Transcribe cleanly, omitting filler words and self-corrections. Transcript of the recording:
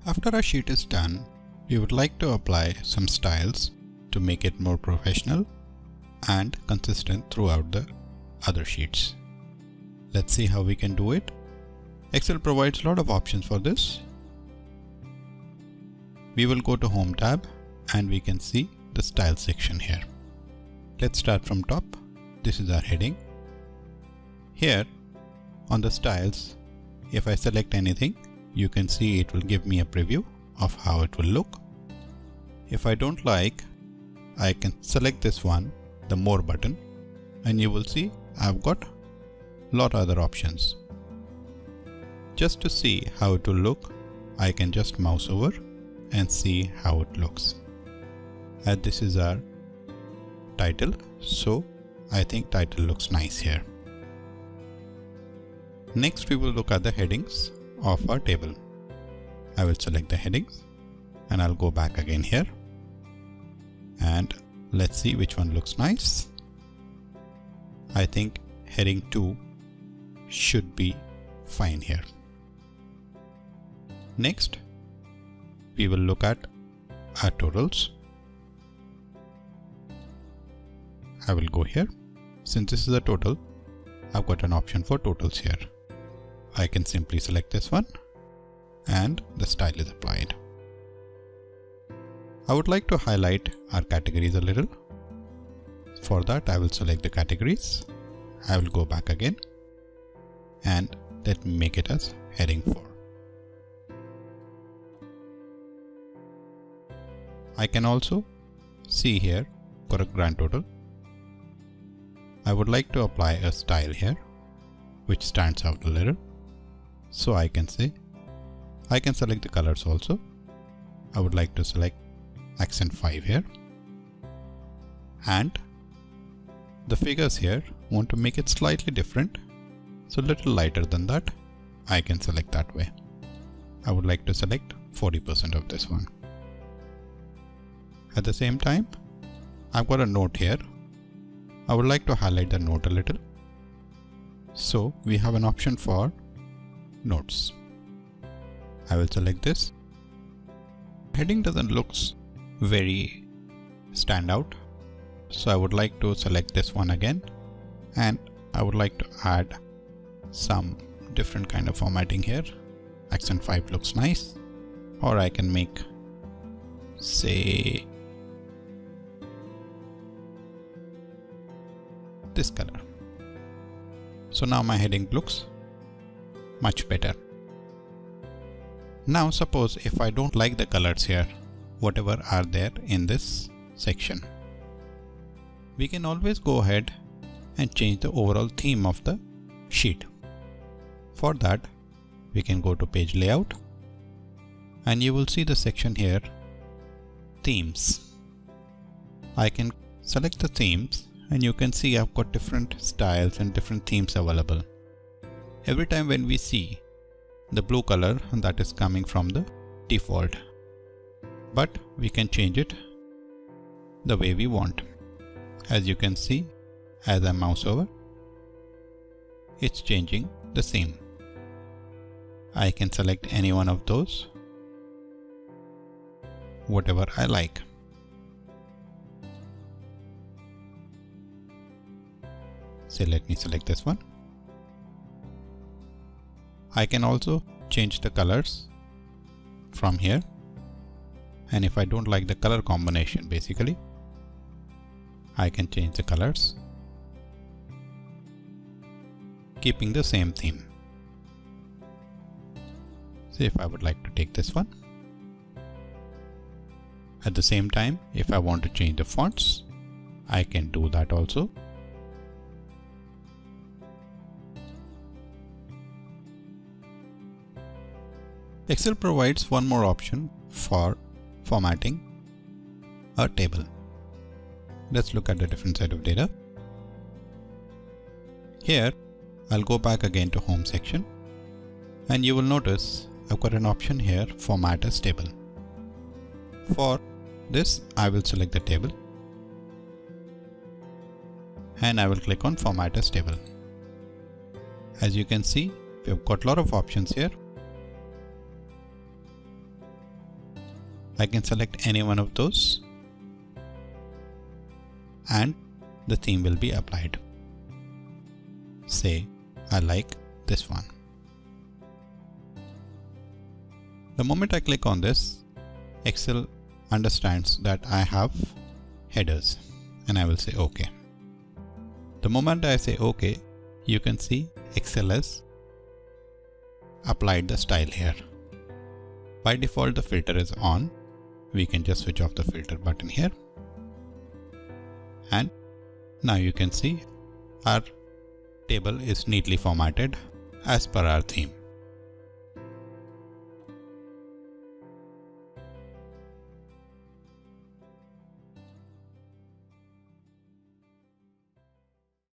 After our sheet is done, we would like to apply some styles to make it more professional and consistent throughout the other sheets. Let's see how we can do it. Excel provides a lot of options for this. We will go to Home tab and we can see the Style section here. Let's start from top. This is our heading. Here on the styles, if I select anything, you can see it will give me a preview of how it will look. If I don't like, I can select this one, the More button, and you will see I've got a lot of other options. Just to see how it will look, I can just mouse over and see how it looks. And this is our title, so I think title looks nice here. Next we will look at the headings of our table. I will select the headings and I'll go back again here and let's see which one looks nice. I think heading 2 should be fine here. Next, we will look at our totals. I will go here. Since this is a total, I've got an option for totals here. I can simply select this one and the style is applied. I would like to highlight our categories a little. For that, I will select the categories. I will go back again and let me make it as heading 4. I can also see here for a grand total. I would like to apply a style here which stands out a little. So I can say, I can select the colors also. I would like to select accent 5 here. And the figures here want to make it slightly different. So a little lighter than that. I can select that way. I would like to select 40% of this one. At the same time, I've got a note here. I would like to highlight the note a little. So we have an option for notes. I will select this. Heading doesn't look very stand out. So I would like to select this one again and I would like to add some different kind of formatting here. Accent 5 looks nice, or I can make, say, this color. So now my heading looks much better. Now suppose if I don't like the colors here, whatever are there in this section, we can always go ahead and change the overall theme of the sheet. For that, we can go to page layout and you will see the section here, themes. I can select the themes and you can see I've got different styles and different themes available. Every time when we see the blue color, that is coming from the default, but we can change it the way we want. As you can see, as I mouse over, it's changing the theme. I can select any one of those, whatever I like. So let me select this one. I can also change the colors from here, and if I don't like the color combination, basically I can change the colors keeping the same theme. So if I would like to take this one, at the same time if I want to change the fonts, I can do that also. Excel provides one more option for formatting a table. Let's look at the different set of data. Here, I'll go back again to Home section and you will notice I've got an option here, Format as Table. For this, I will select the table and I will click on Format as Table. As you can see, we've got a lot of options here. I can select any one of those and the theme will be applied. Say I like this one. The moment I click on this, Excel understands that I have headers and I will say OK. The moment I say OK, you can see Excel has applied the style here. By default, the filter is on. We can just switch off the filter button here. And now you can see our table is neatly formatted as per our theme.